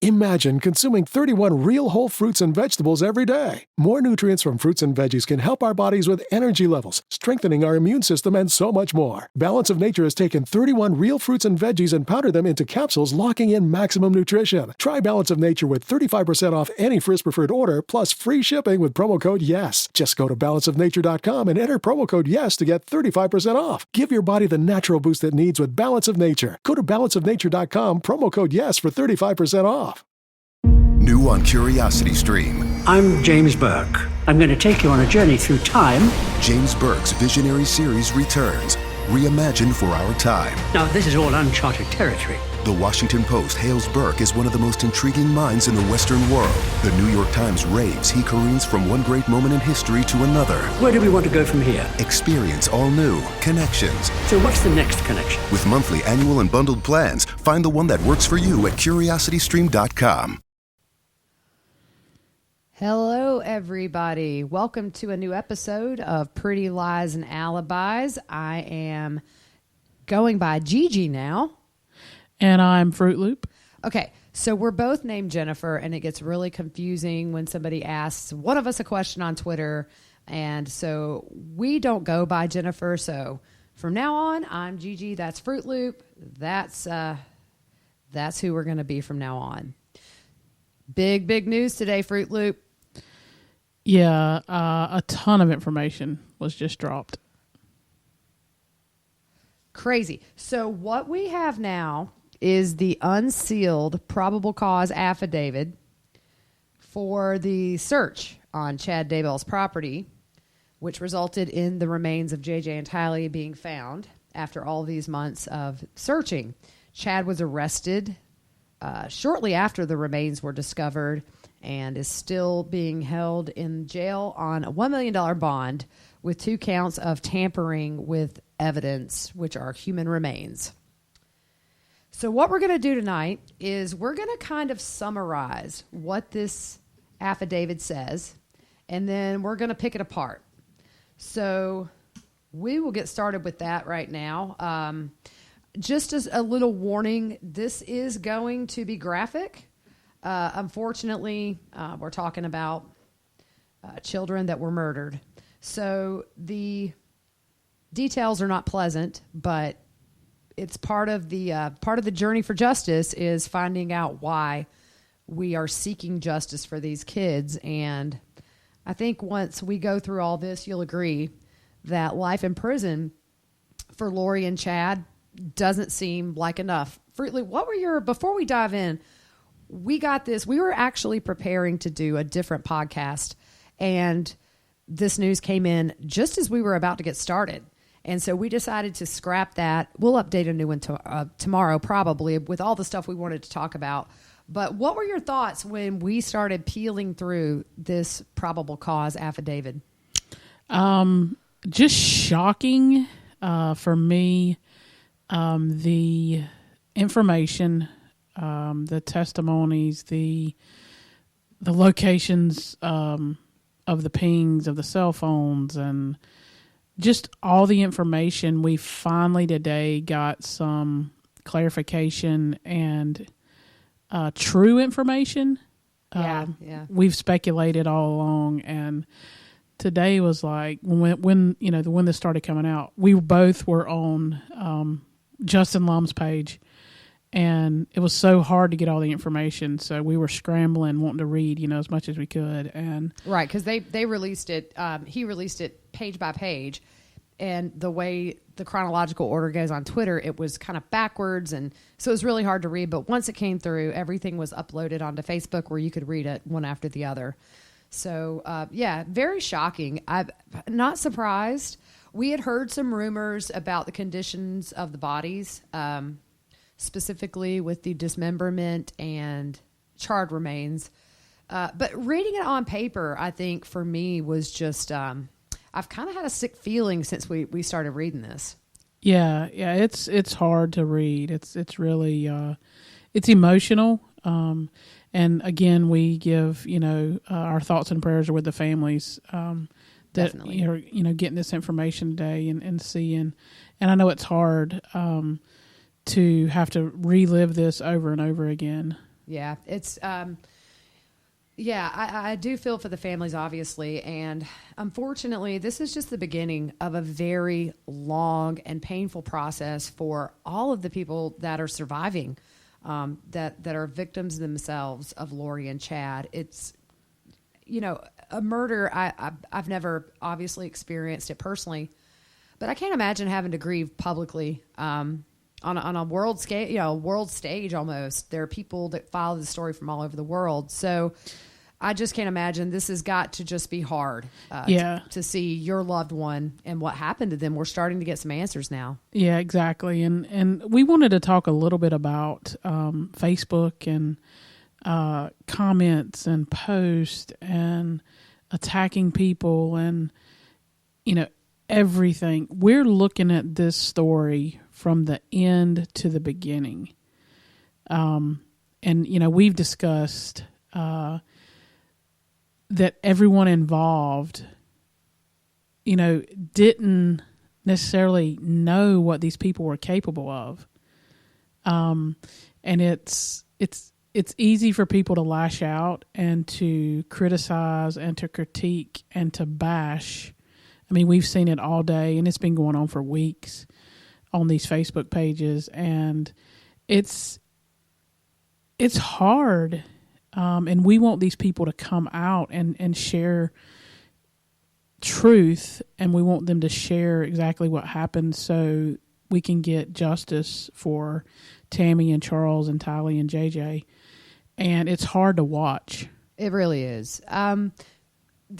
Imagine consuming 31 real whole fruits and vegetables every day. More nutrients from fruits and veggies can help our bodies with energy levels, strengthening our immune system, and so much more. Balance of Nature has taken 31 real fruits and veggies and powdered them into capsules, locking in maximum nutrition. Try Balance of Nature with 35% off any Frisk Preferred order, plus free shipping with promo code YES. Just go to balanceofnature.com and enter promo code YES to get 35% off. Give your body the natural boost it needs with Balance of Nature. Go to balanceofnature.com, promo code YES for 35% off. New on Curiosity Stream. I'm James Burke. I'm going to take you on a journey through time. James Burke's visionary series returns, reimagined for our time. Now, this is all uncharted territory. The Washington Post hails Burke as one of the most intriguing minds in the Western world. The New York Times raves he careens from one great moment in history to another. Where do we want to go from here? Experience all new connections. So what's the next connection? With monthly, annual, and bundled plans, find the one that works for you at curiositystream.com. Hello, everybody. Welcome to a new episode of Pretty Lies and Alibis. I am going by Gigi now. And I'm Fruit Loop. Okay, so we're both named Jennifer, and it gets really confusing when somebody asks one of us a question on Twitter, and so we don't go by Jennifer. So from now on, I'm Gigi. That's Fruit Loop. That's who we're going to be from now on. Big news today, Fruit Loop. Yeah, a ton of information was just dropped. Crazy. So what we have now is the unsealed probable cause affidavit for the search on Chad Daybell's property, which resulted in the remains of JJ and Tylee being found after all these months of searching. Chad was arrested shortly after the remains were discovered and is still being held in jail on a $1 million bond with 2 counts of tampering with evidence, which are human remains. So what we're going to do tonight is we're going to kind of summarize what this affidavit says, and then we're going to pick it apart. So we will get started with that right now. Just as a little warning, this is going to be graphic. Unfortunately, we're talking about children that were murdered. So the details are not pleasant, but it's part of the journey for justice is finding out why we are seeking justice for these kids. And I think once we go through all this, you'll agree that life in prison for Lori and Chad doesn't seem like enough. Fruitly, before we dive in, we were actually preparing to do a different podcast, and this news came in just as we were about to get started. And so we decided to scrap that. We'll update a new one tomorrow, probably, with all the stuff we wanted to talk about. But what were your thoughts when we started peeling through this probable cause affidavit? Just shocking for me. The information, the testimonies, the locations of the pings of the cell phones, and just all the information. We finally today got some clarification and true information. Yeah. We've speculated all along, and today was like when this started coming out. We both were on Justin Lum's page, and it was so hard to get all the information. So we were scrambling, wanting to read, as much as we could. And right, because they released it. He released it page by page, and the way the chronological order goes on Twitter, it was kind of backwards, and so it was really hard to read. But once it came through, everything was uploaded onto Facebook where you could read it one after the other. So very shocking. I'm not surprised. We had heard some rumors about the conditions of the bodies, specifically with the dismemberment and charred remains. But reading it on paper, I think for me was just, I've kind of had a sick feeling since we started reading this. Yeah, it's hard to read. It's really, it's emotional. And again, we give, our thoughts and prayers are with the families, that Definitely. are, getting this information today and seeing, and I know it's hard, to have to relive this over and over again. Yeah. It's, yeah, I do feel for the families, obviously. And unfortunately, this is just the beginning of a very long and painful process for all of the people that are surviving, that are victims themselves of Lori and Chad. It's, you know, a murder. I've never obviously experienced it personally, but I can't imagine having to grieve publicly on a world scale, you know, world stage almost. There are people that follow the story from all over the world. So I just can't imagine. This has got to just be hard to see your loved one and what happened to them. We're starting to get some answers now. Yeah, exactly. And we wanted to talk a little bit about Facebook and comments and posts and attacking people and, you know, everything. We're looking at this story from the end to the beginning. And, you know, we've discussed that everyone involved, you know, didn't necessarily know what these people were capable of. And it's easy for people to lash out and to criticize and to critique and to bash. I mean, we've seen it all day, and it's been going on for weeks on these Facebook pages, and it's hard. And we want these people to come out and share truth, and we want them to share exactly what happened so we can get justice for Tammy and Charles and Tylee and JJ. And it's hard to watch. It really is. There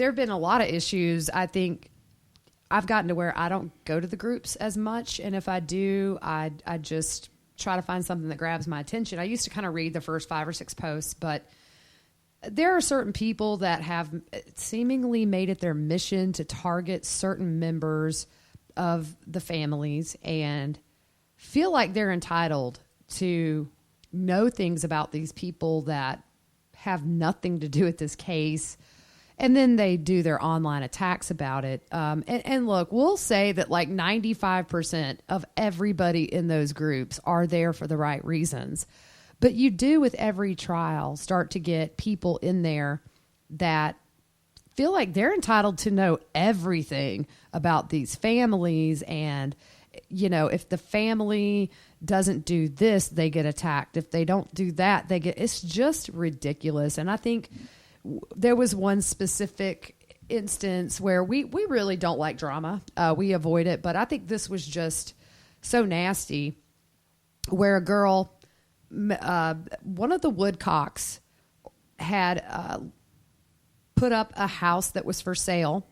have been a lot of issues. I think I've gotten to where I don't go to the groups as much. And if I do, I just try to find something that grabs my attention. I used to kind of read the first 5 or 6 posts, but there are certain people that have seemingly made it their mission to target certain members of the families and feel like they're entitled to know things about these people that have nothing to do with this case. And then they do their online attacks about it. And look, we'll say that like 95% of everybody in those groups are there for the right reasons. But you do with every trial start to get people in there that feel like they're entitled to know everything about these families. And, you know, if the family doesn't do this, they get attacked. If they don't do that, it's just ridiculous. And I think there was one specific instance where we really don't like drama. We avoid it. But I think this was just so nasty where a girl, one of the Woodcocks had put up a house that was for sale,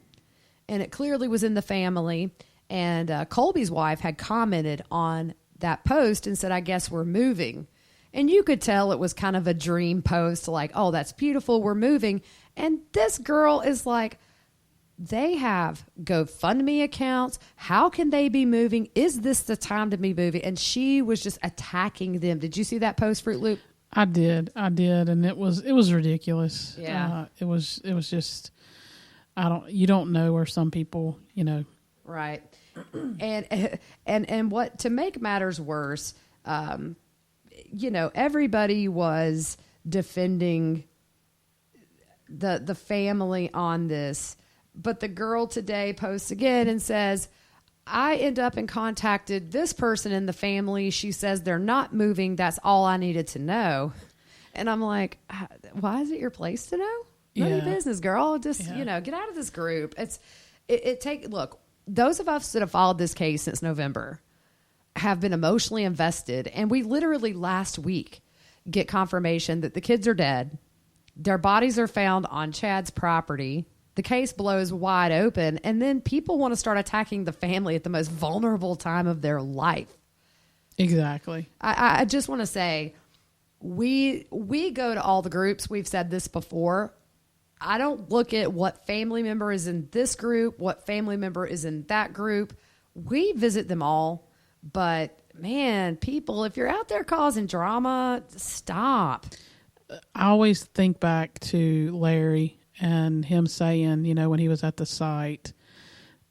and it clearly was in the family. And Colby's wife had commented on that post and said, "I guess we're moving." And you could tell it was kind of a dream post, like, "Oh, that's beautiful, we're moving." And this girl is like, they have GoFundMe accounts. How can they be moving? Is this the time to be moving? And she was just attacking them. Did you see that post, Fruit Loop? I did, and it was ridiculous. Yeah, it was just, you don't know where some people, you know, right. And what, to make matters worse, you know, everybody was defending the family on this. But the girl today posts again and says, "I end up and contacted this person in the family. She says they're not moving. That's all I needed to know." And I'm like, why is it your place to know? None of your business, girl. Just, you know, get out of this group. Look, those of us that have followed this case since November have been emotionally invested. And we literally last week get confirmation that the kids are dead. Their bodies are found on Chad's property. The case blows wide open, and then people want to start attacking the family at the most vulnerable time of their life. Exactly. I just want to say, we go to all the groups. We've said this before. I don't look at what family member is in this group, what family member is in that group. We visit them all. But, man, people, if you're out there causing drama, stop. I always think back to Larry and him saying, you know, when he was at the site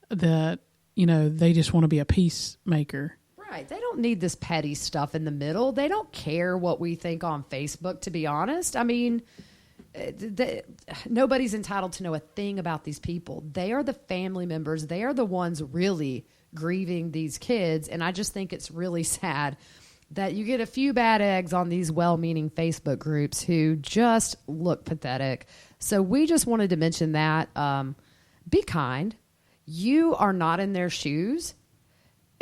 that, you know, they just want to be a peacemaker. Right. They don't need this petty stuff in the middle. They don't care what we think on Facebook, to be honest. I mean, nobody's entitled to know a thing about these people. They are the family members. They are the ones really grieving these kids. And I just think it's really sad that you get a few bad eggs on these well-meaning Facebook groups who just look pathetic. So we just wanted to mention that. Be kind. You are not in their shoes.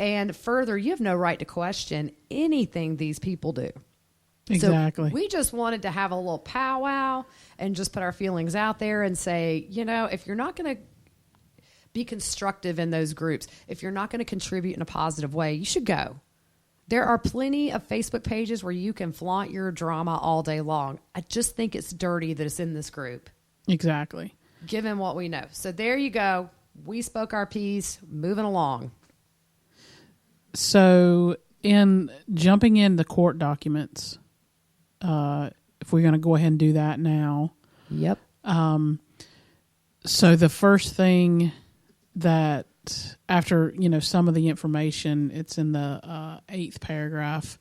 And further, you have no right to question anything these people do. Exactly. So we just wanted to have a little powwow and just put our feelings out there and say, if you're not going to be constructive in those groups, if you're not going to contribute in a positive way, you should go. There are plenty of Facebook pages where you can flaunt your drama all day long. I just think it's dirty that it's in this group. Exactly. Given what we know. So there you go. We spoke our piece. Moving along. So in jumping in the court documents, if we're going to go ahead and do that now. Yep. So the first thing that after, some of the information, it's in the 8th paragraph,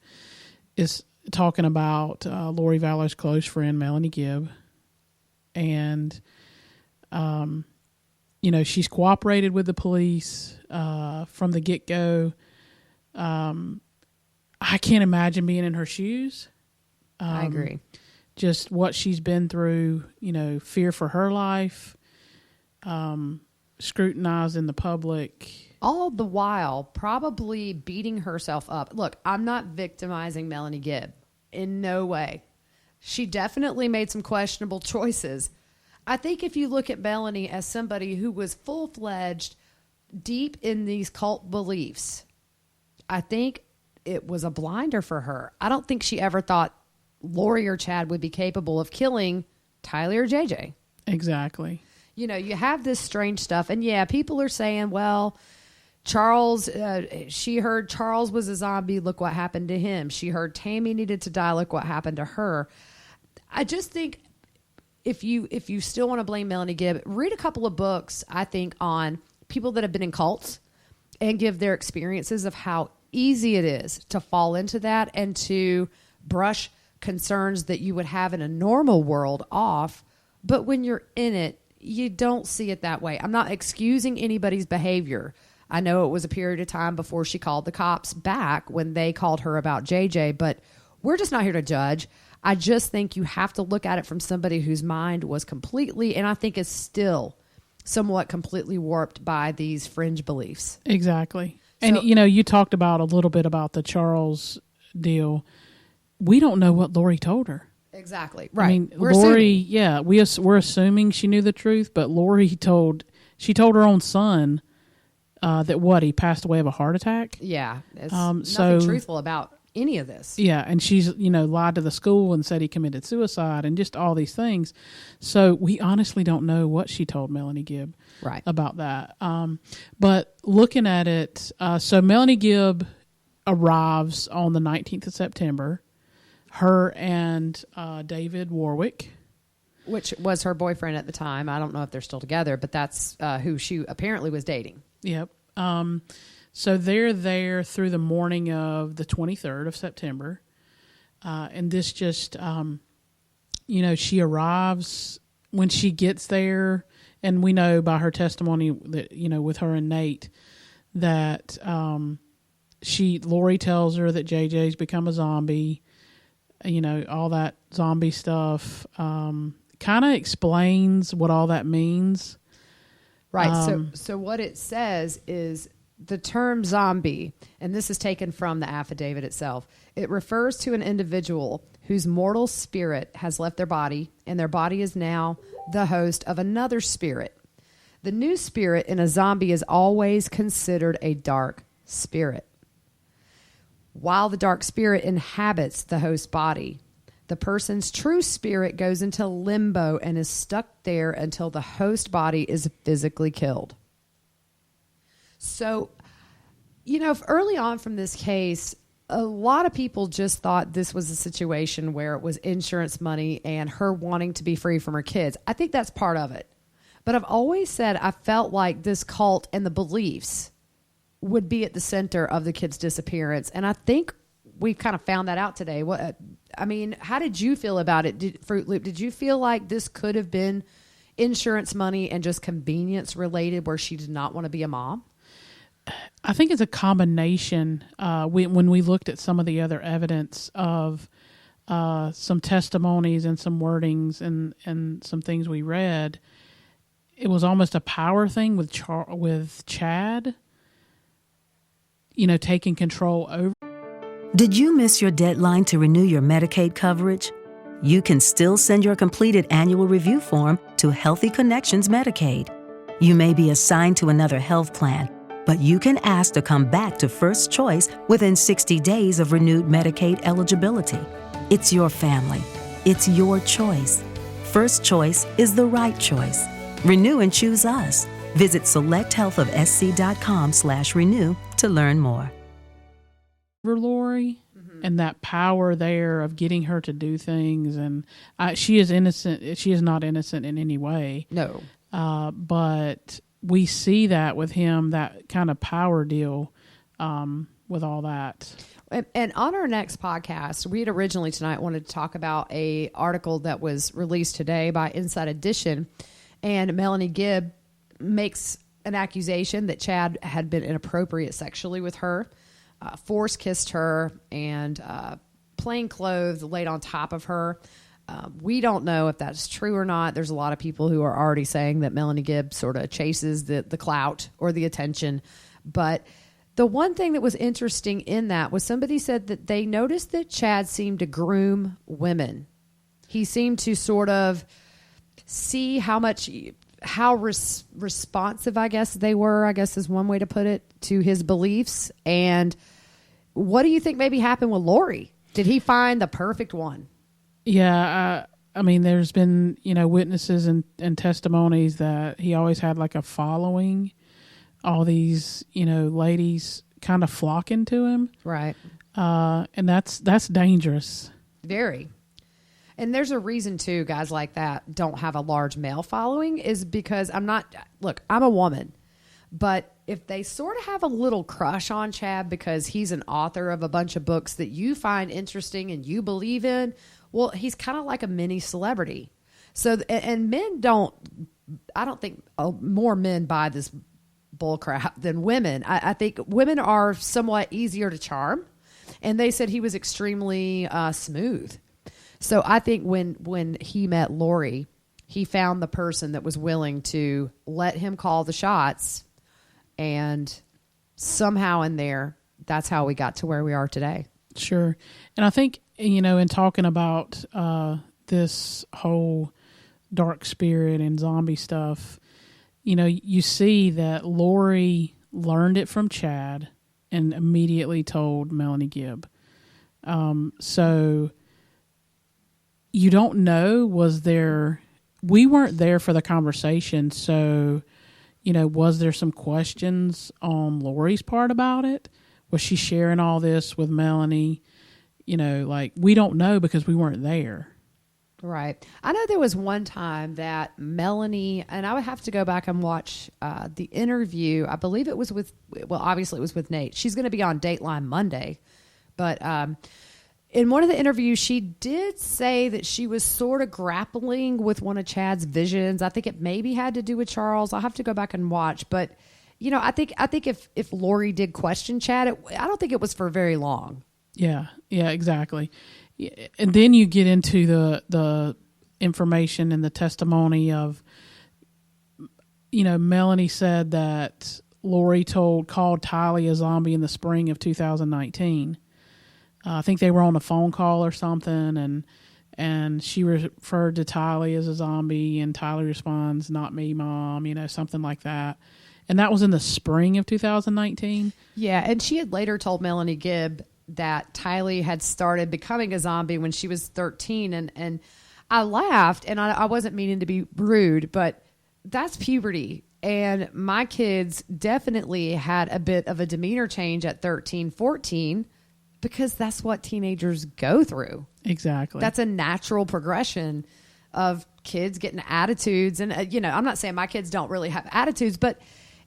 is talking about Lori Vallow's close friend, Melanie Gibb. And, she's cooperated with the police from the get-go. I can't imagine being in her shoes. I agree. Just what she's been through, fear for her life, scrutinized in the public. All the while probably beating herself up. Look, I'm not victimizing Melanie Gibb in no way. She definitely made some questionable choices. I think if you look at Melanie as somebody who was full-fledged, deep in these cult beliefs, I think it was a blinder for her. I don't think she ever thought Lori or Chad would be capable of killing Tylee or JJ. Exactly. You have this strange stuff. And yeah, people are saying, well, Charles, she heard Charles was a zombie. Look what happened to him. She heard Tammy needed to die. Look what happened to her. I just think if you still want to blame Melanie Gibb, read a couple of books, I think, on people that have been in cults and give their experiences of how easy it is to fall into that and to brush concerns that you would have in a normal world off. But when you're in it, you don't see it that way. I'm not excusing anybody's behavior. I know it was a period of time before she called the cops back when they called her about JJ, but we're just not here to judge. I just think you have to look at it from somebody whose mind was completely, and I think is still somewhat completely warped by these fringe beliefs. Exactly. And, you talked about a little bit about the Charles deal. We don't know what Lori told her. Exactly. Right. I mean, Lori, we're assuming she knew the truth, but Lori told her own son that he passed away of a heart attack. Yeah. It's nothing truthful about any of this. Yeah. And she's, lied to the school and said he committed suicide and just all these things. So we honestly don't know what she told Melanie Gibb about that. But looking at it, so Melanie Gibb arrives on the 19th of September. Her and David Warwick. Which was her boyfriend at the time. I don't know if they're still together, but that's who she apparently was dating. Yep. So they're there through the morning of the 23rd of September. And this just, she arrives when she gets there. And we know by her testimony that, with her and Nate, that Lori tells her that JJ's become a zombie. All that zombie stuff, kind of explains what all that means. Right. So what it says is the term zombie, and this is taken from the affidavit itself. It refers to an individual whose mortal spirit has left their body, and their body is now the host of another spirit. The new spirit in a zombie is always considered a dark spirit. While the dark spirit inhabits the host body, the person's true spirit goes into limbo and is stuck there until the host body is physically killed. So, early on from this case, a lot of people just thought this was a situation where it was insurance money and her wanting to be free from her kids. I think that's part of it. But I've always said I felt like this cult and the beliefs would be at the center of the kid's disappearance. And I think we kind of found that out today. How did you feel about it, Fruit Loop? Did you feel like this could have been insurance money and just convenience related where she did not want to be a mom? I think it's a combination. When we looked at some of the other evidence of some testimonies and some wordings and some things we read, it was almost a power thing with Chad, taking control over. Did you miss your deadline to renew your Medicaid coverage? You can still send your completed annual review form to Healthy Connections Medicaid. You may be assigned to another health plan, but you can ask to come back to First Choice within 60 days of renewed Medicaid eligibility. It's your family. It's your choice. First Choice is the right choice. Renew and choose us. Visit selecthealthofsc.com/renew to learn more. Lori, and that power there of getting her to do things, and she is innocent. She is not innocent in any way. No, but we see that with him, that kind of power deal with all that. And on our next podcast, we had originally tonight wanted to talk about a article that was released today by Inside Edition, and Melanie Gibb makes an accusation that Chad had been inappropriate sexually with her. Force kissed her and plain clothes laid on top of her. We don't know if that's true or not. There's a lot of people who are already saying that Melanie Gibb sort of chases the clout or the attention. But the one thing that was interesting in that was somebody said that they noticed that Chad seemed to groom women. He seemed to sort of see how responsive, I guess, they were, I guess is one way to put it, to his beliefs. And what do you think maybe happened with Lori? Did he find the perfect one? Yeah, there's been, witnesses and testimonies that he always had like a following, all these, ladies kind of flocking to him. Right. And that's dangerous. Very. And there's a reason too, guys like that don't have a large male following, is because I'm a woman, but if they sort of have a little crush on Chad because he's an author of a bunch of books that you find interesting and you believe in, well, he's kind of like a mini celebrity. So, and men I don't think more men buy this bull crap than women. I think women are somewhat easier to charm, and they said he was extremely smooth. So I think when he met Lori, he found the person that was willing to let him call the shots, and somehow in there, that's how we got to where we are today. Sure. And I think, in talking about this whole dark spirit and zombie stuff, you see that Lori learned it from Chad and immediately told Melanie Gibb. So you don't know, we weren't there for the conversation. So, was there some questions on Lori's part about it? Was she sharing all this with Melanie? We don't know because we weren't there. Right. I know there was one time that Melanie, and I would have to go back and watch the interview. I believe it was obviously it was with Nate. She's going to be on Dateline Monday. But in one of the interviews, she did say that she was sort of grappling with one of Chad's visions. I think it maybe had to do with Charles. I'll have to go back and watch. But, I think if Lori did question Chad, I don't think it was for very long. Yeah, exactly. And then you get into the information and the testimony of, Melanie said that Lori called Tylee a zombie in the spring of 2019. I think they were on a phone call or something, and she referred to Tylee as a zombie, and Tylee responds, "Not me, Mom," something like that. And that was in the spring of 2019. Yeah, and she had later told Melanie Gibb that Tylee had started becoming a zombie when she was 13. And I laughed, and I wasn't meaning to be rude, but that's puberty. And my kids definitely had a bit of a demeanor change at 13, 14, because that's what teenagers go through. Exactly. That's a natural progression of kids getting attitudes. And, I'm not saying my kids don't really have attitudes, but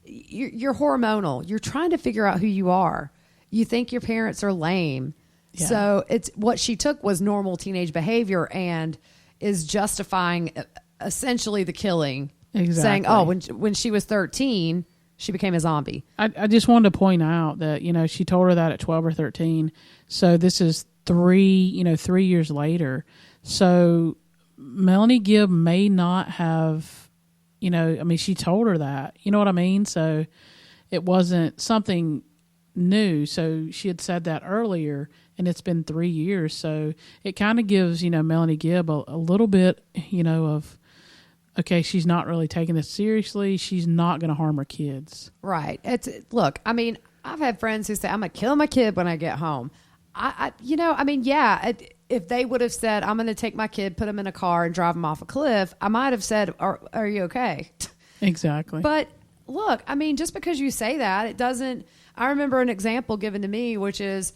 you're hormonal. You're trying to figure out who you are. You think your parents are lame. Yeah. So it's what she took was normal teenage behavior and is justifying essentially the killing. Exactly. Saying, oh, when she was 13, she became a zombie. I just wanted to point out that, she told her that at 12 or 13. So this is 3 years later. So Melanie Gibb may not have, she told her that, you know what I mean? So it wasn't something new. So she had said that earlier, and it's been 3 years. So it kind of gives, Melanie Gibb a little bit, of, okay, she's not really taking this seriously. She's not going to harm her kids. Right. Look, I've had friends who say, I'm going to kill my kid when I get home. If they would have said, I'm going to take my kid, put him in a car and drive him off a cliff, I might have said, are you okay? Exactly. But look, just because you say that, it doesn't. I remember an example given to me, which is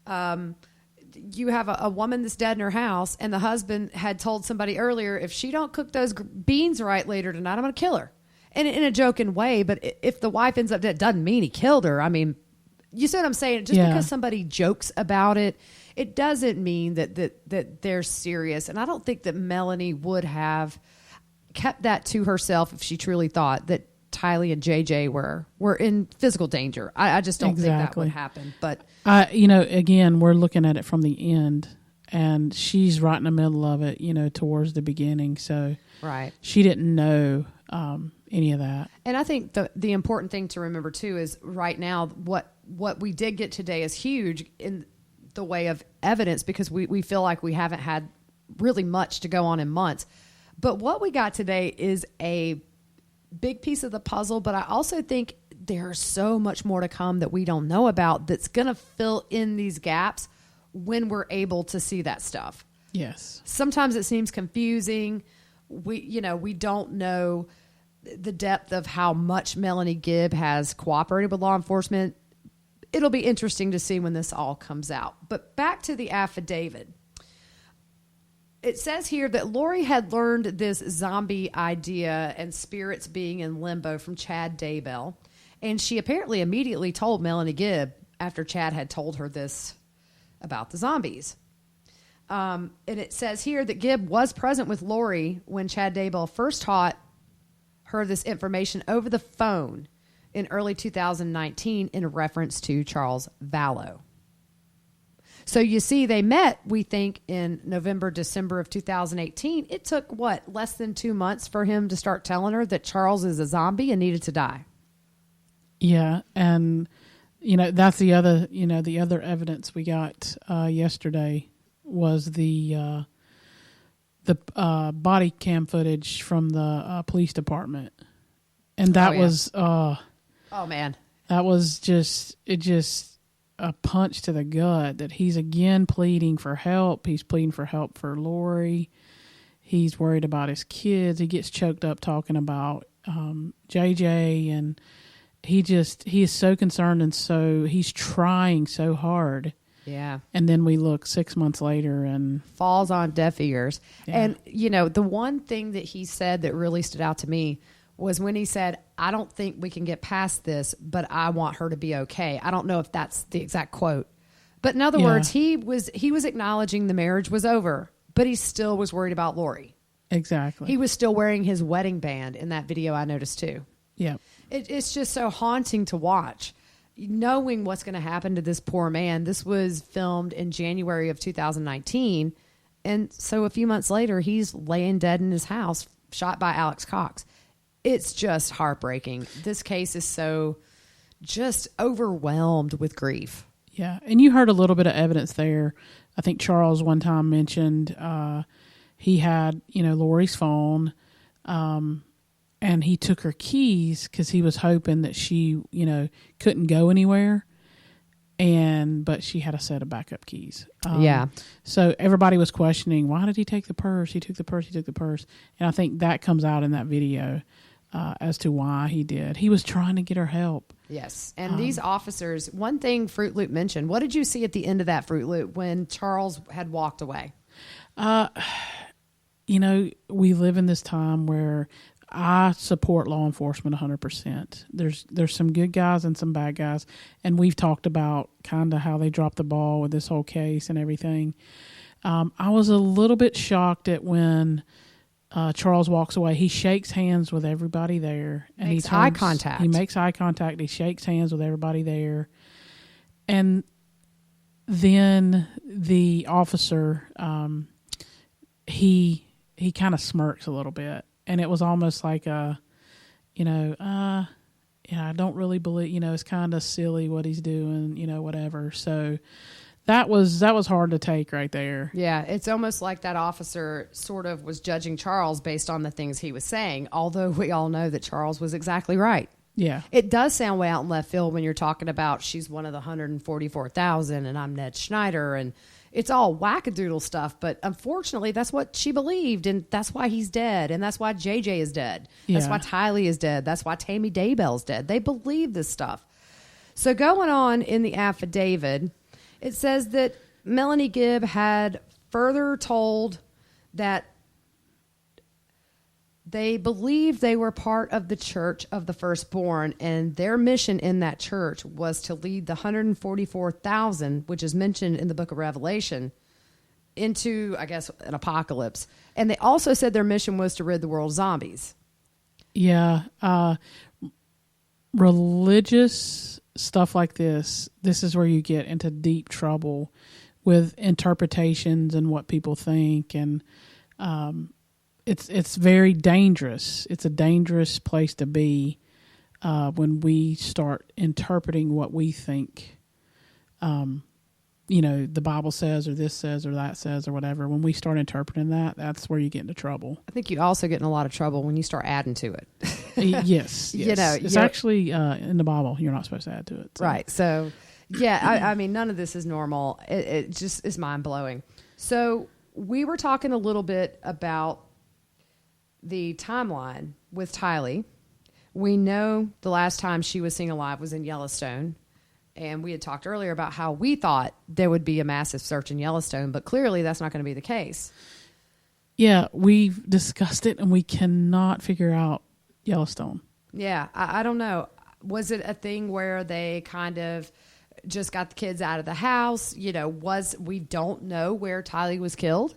you have a woman that's dead in her house, and the husband had told somebody earlier, if she don't cook those beans right later tonight, I'm going to kill her. And in a joking way, but if the wife ends up dead, doesn't mean he killed her. You see what I'm saying? Just because somebody jokes about it, it doesn't mean that they're serious. And I don't think that Melanie would have kept that to herself if she truly thought that Tylee and JJ were in physical danger. I just don't think that would happen. But again, we're looking at it from the end, and she's right in the middle of it, towards the beginning. So right, she didn't know any of that. And I think the important thing to remember too is right now what we did get today is huge in the way of evidence, because we feel like we haven't had really much to go on in months. But what we got today is a big piece of the puzzle, but I also think there's so much more to come that we don't know about that's going to fill in these gaps when we're able to see that stuff. Yes. Sometimes it seems confusing. We don't know the depth of how much Melanie Gibb has cooperated with law enforcement. It'll be interesting to see when this all comes out. But back to the affidavit. It says here that Lori had learned this zombie idea and spirits being in limbo from Chad Daybell. And she apparently immediately told Melanie Gibb after Chad had told her this about the zombies. And it says here that Gibb was present with Lori when Chad Daybell first taught her this information over the phone in early 2019 in reference to Charles Vallow. So you see, they met, we think, in November, December of 2018. It took, less than 2 months for him to start telling her that Charles is a zombie and needed to die. Yeah, and, that's the other evidence we got yesterday was the body cam footage from the police department. And that was... oh, man. That was just a punch to the gut that he's again pleading for help. He's pleading for help for Lori. He's worried about his kids. He gets choked up talking about JJ, and he is so concerned, and so he's trying so hard. Yeah. And then we look 6 months later and falls on deaf ears. Yeah. And the one thing that he said that really stood out to me was when he said, I don't think we can get past this, but I want her to be okay. I don't know if that's the exact quote. But in other words, he was acknowledging the marriage was over, but he still was worried about Lori. Exactly. He was still wearing his wedding band in that video, I noticed too. Yeah. It's just so haunting to watch, knowing what's going to happen to this poor man. This was filmed in January of 2019. And so a few months later, he's laying dead in his house, shot by Alex Cox. It's just heartbreaking. This case is so just overwhelmed with grief. Yeah. And you heard a little bit of evidence there. I think Charles one time mentioned he had, Lori's phone, and he took her keys because he was hoping that she, couldn't go anywhere. But she had a set of backup keys. Yeah. So everybody was questioning, why did he take the purse? He took the purse. And I think that comes out in that video. As to why he did. He was trying to get her help. Yes. And these officers, one thing Fruit Loop mentioned, what did you see at the end of that Fruit Loop when Charles had walked away? We live in this time where I support law enforcement 100%. There's some good guys and some bad guys, and we've talked about kind of how they dropped the ball with this whole case and everything. I was a little bit shocked at when Charles walks away. He shakes hands with everybody there, and Makes eye contact. He makes eye contact. He shakes hands with everybody there, and then the officer, he kind of smirks a little bit, and it was almost like I don't really believe, it's kind of silly what he's doing, whatever. So that was hard to take right there. Yeah, it's almost like that officer sort of was judging Charles based on the things he was saying, although we all know that Charles was exactly right. Yeah. It does sound way out in left field when you're talking about she's one of the 144,000 and I'm Ned Schneider, and it's all wackadoodle stuff, but unfortunately that's what she believed, and that's why he's dead, and that's why JJ is dead. That's Yeah. why Tylee is dead. That's why Tammy Daybell's dead. They believe this stuff. So going on in the affidavit, it says that Melanie Gibb had further told that they believed they were part of the Church of the Firstborn, and their mission in that church was to lead the 144,000, which is mentioned in the book of Revelation, into, I guess, an apocalypse. And they also said their mission was to rid the world of zombies. Yeah. Religious stuff like this is where you get into deep trouble with interpretations and what people think, and it's very dangerous. It's a dangerous place to be when we start interpreting what we think, the Bible says, or this says, or that says, or whatever. When we start interpreting that, that's where you get into trouble. I think you also get in a lot of trouble when you start adding to it. Yes. It's actually in the Bible. You're not supposed to add to it. So. Right. So, yeah, I mean, none of this is normal. It just is mind-blowing. So we were talking a little bit about the timeline with Tylee. We know the last time she was seen alive was in Yellowstone. And we had talked earlier about how we thought there would be a massive search in Yellowstone, but clearly that's not going to be the case. Yeah, we've discussed it, and we cannot figure out Yellowstone. Yeah, I don't know. Was it a thing where they kind of just got the kids out of the house? We don't know where Tylee was killed.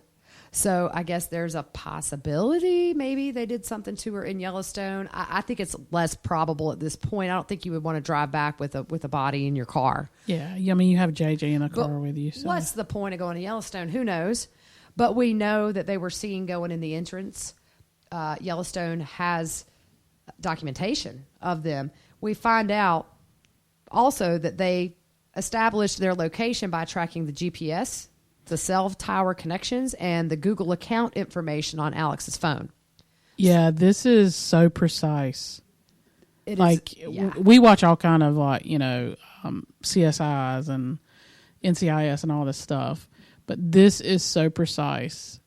So I guess there's a possibility maybe they did something to her in Yellowstone. I think it's less probable at this point. I don't think you would want to drive back with a body in your car. Yeah, I mean, you have JJ in a car with you. So. What's the point of going to Yellowstone? Who knows? But we know that they were seen going in the entrance. Yellowstone has documentation of them. We find out also that they established their location by tracking the GPS, the cell tower connections, and the Google account information on Alex's phone. Yeah, this is so precise. Yeah. We watch all kind of CSIs and NCIS and all this stuff, but this is so precise.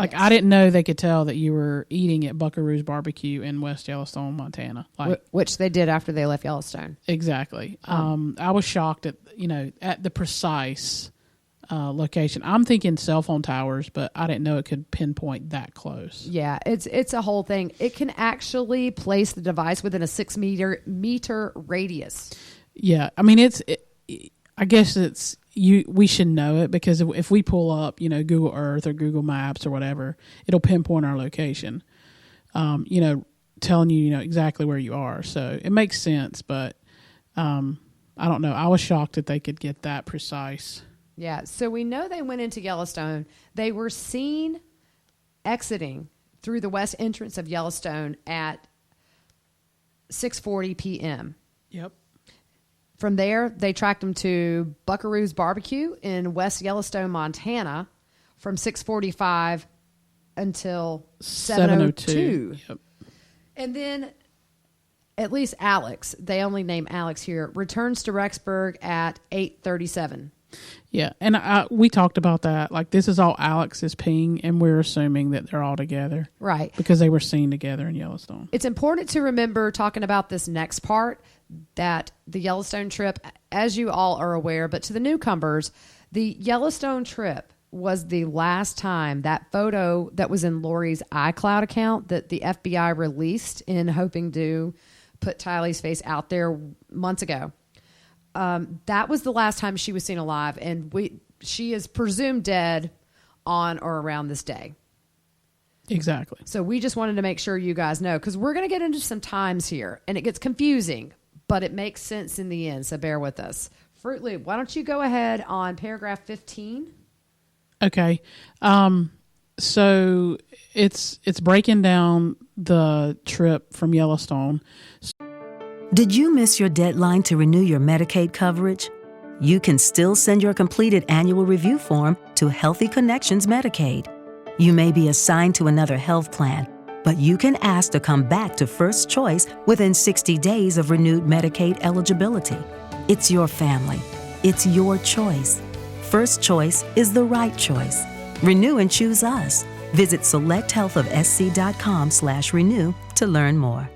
Yes. I didn't know they could tell that you were eating at Buckaroo's Barbecue in West Yellowstone, Montana. Which they did after they left Yellowstone. Exactly. I was shocked at the precise location. I'm thinking cell phone towers, but I didn't know it could pinpoint that close. Yeah, it's a whole thing. It can actually place the device within a 6 meter radius. Yeah, I mean I guess it's we should know it, because if we pull up Google Earth or Google Maps or whatever, it'll pinpoint our location. Telling you exactly where you are. So it makes sense, but I don't know. I was shocked that they could get that precise. Yeah, so we know they went into Yellowstone. They were seen exiting through the west entrance of Yellowstone at 6:40 p.m. Yep. From there, they tracked them to Buckaroo's Barbecue in West Yellowstone, Montana, from 6:45 until 7:02. Yep. And then, at least Alex, they only name Alex here, returns to Rexburg at 8:37. Yeah, and we talked about that. This is all Alex's ping, and we're assuming that they're all together. Right. Because they were seen together in Yellowstone. It's important to remember, talking about this next part, that the Yellowstone trip, as you all are aware, but to the newcomers, the Yellowstone trip was the last time that photo that was in Lori's iCloud account that the FBI released in hoping to put Tylee's face out there months ago. That was the last time she was seen alive, and she is presumed dead on or around this day. Exactly. So we just wanted to make sure you guys know, because we're going to get into some times here, and it gets confusing, but it makes sense in the end, so bear with us. Fruit Loop, why don't you go ahead on paragraph 15? Okay. So it's breaking down the trip from Yellowstone. Did you miss your deadline to renew your Medicaid coverage? You can still send your completed annual review form to Healthy Connections Medicaid. You may be assigned to another health plan, but you can ask to come back to First Choice within 60 days of renewed Medicaid eligibility. It's your family. It's your choice. First Choice is the right choice. Renew and choose us. Visit selecthealthofsc.com/renew to learn more.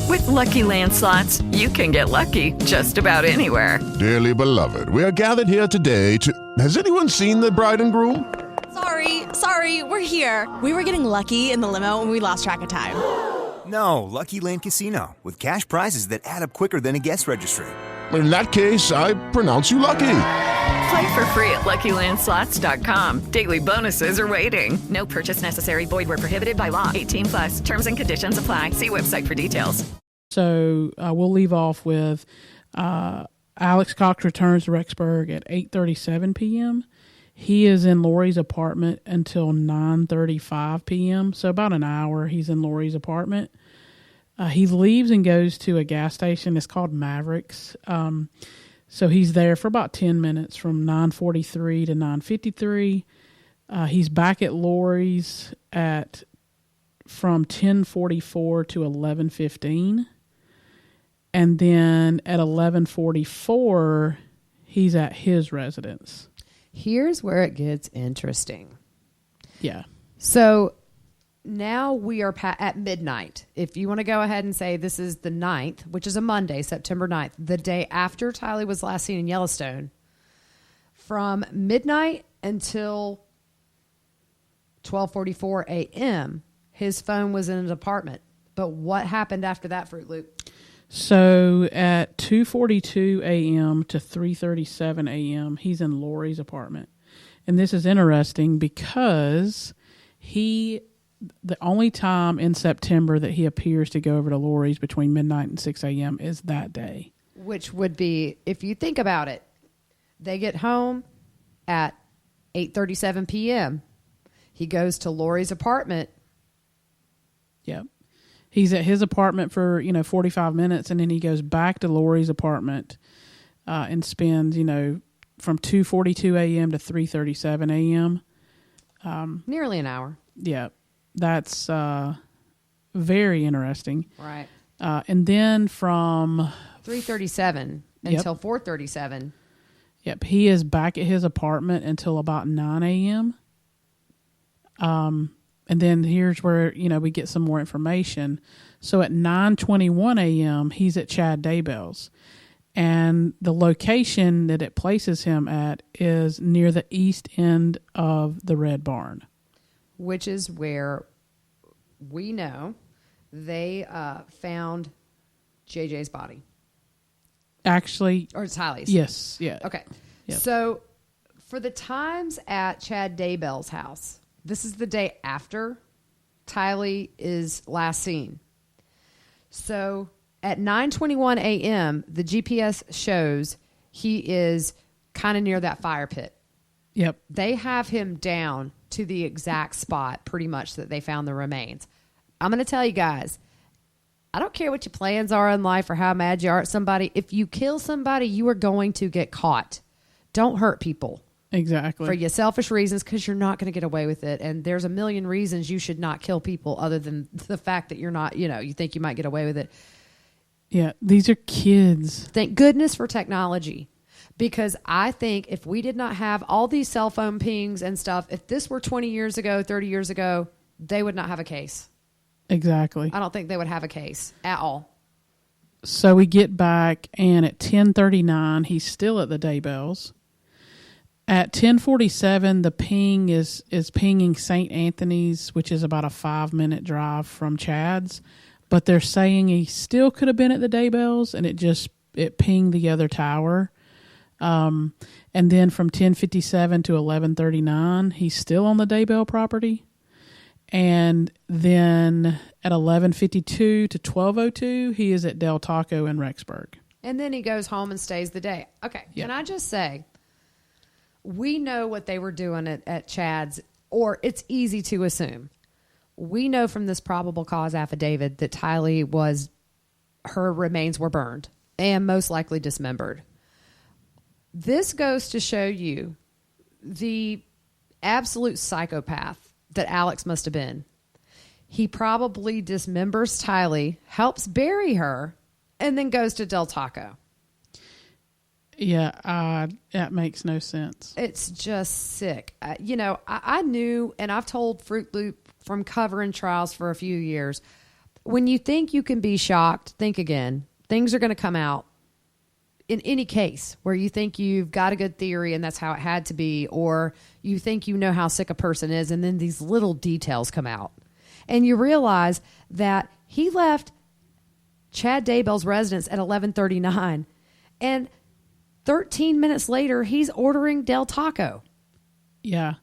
With Lucky Land Slots, you can get lucky just about anywhere. Dearly beloved, we are gathered here today to... Has anyone seen the bride and groom? Sorry, we're here. We were getting lucky in the limo and we lost track of time. No, Lucky Land Casino, with cash prizes that add up quicker than a guest registry. In that case, I pronounce you lucky. Play for free at LuckyLandSlots.com. Daily bonuses are waiting. No purchase necessary. Void where prohibited by law. 18+. Terms and conditions apply. See website for details. So we'll leave off with Alex Cox returns to Rexburg at 8:37 p.m. He is in Lori's apartment until 9:35 p.m. So about an hour he's in Lori's apartment. He leaves and goes to a gas station. It's called Mavericks. So he's there for about 10 minutes from 9:43 to 9:53. He's back at Lori's from 10:44 to 11:15. And then at 11:44, he's at his residence. Here's where it gets interesting. Yeah. So now we are at midnight. If you want to go ahead and say this is the 9th, which is a Monday, September 9th, the day after Tylee was last seen in Yellowstone, from midnight until 12:44 a.m., his phone was in his apartment. But what happened after that, Fruit Loop? So at 2:42 a.m. to 3:37 a.m., he's in Lori's apartment. And this is interesting because the only time in September that he appears to go over to Lori's between midnight and 6 a.m. is that day. Which would be, if you think about it, they get home at 8:37 p.m. He goes to Lori's apartment. Yep. He's at his apartment for, 45 minutes, and then he goes back to Lori's apartment and spends, from 2:42 a.m. to 3:37 a.m. Nearly an hour. Yeah. That's very interesting. Right. And then from 3:37 until 4:37. Yep. He is back at his apartment until about 9 a.m. And then here's where, we get some more information. So at 9:21 a.m., he's at Chad Daybell's. And the location that it places him at is near the east end of the Red Barn. Which is where we know they found JJ's body. Actually. Or Tylee's. Yes. Yeah. Okay. Yep. So for the times at Chad Daybell's house, this is the day after Tylee is last seen. So at 9:21 a.m., the GPS shows he is kind of near that fire pit. Yep. They have him down to the exact spot pretty much that they found the remains. I'm going to tell you guys, I don't care what your plans are in life or how mad you are at somebody. If you kill somebody, you are going to get caught. Don't hurt people. Exactly. For your selfish reasons, because you're not going to get away with it. And there's a million reasons you should not kill people other than the fact that you're not, you think you might get away with it. Yeah, these are kids. Thank goodness for technology. Because I think if we did not have all these cell phone pings and stuff, if this were 20 years ago, 30 years ago, they would not have a case. Exactly. I don't think they would have a case at all. So we get back, and at 10:39, he's still at the Daybells. At 10:47, the ping is pinging St. Anthony's, which is about a 5-minute drive from Chad's, but they're saying he still could have been at the Daybells, and it pinged the other tower. And then from 10:57 to 11:39, he's still on the Daybell property. And then at 11:52 to 12:02, he is at Del Taco in Rexburg. And then he goes home and stays the day. Okay, Can I just say, we know what they were doing at Chad's, or it's easy to assume. We know from this probable cause affidavit that Tylee her remains were burned and most likely dismembered. This goes to show you the absolute psychopath that Alex must have been. He probably dismembers Tylee, helps bury her, and then goes to Del Taco. Yeah, that makes no sense. It's just sick. I knew, and I've told Fruit Loop from covering trials for a few years, when you think you can be shocked, think again. Things are going to come out in any case where you think you've got a good theory and that's how it had to be, or you think you know how sick a person is, and then these little details come out. And you realize that he left Chad Daybell's residence at 11:39, and 13 minutes later, he's ordering Del Taco. Yeah.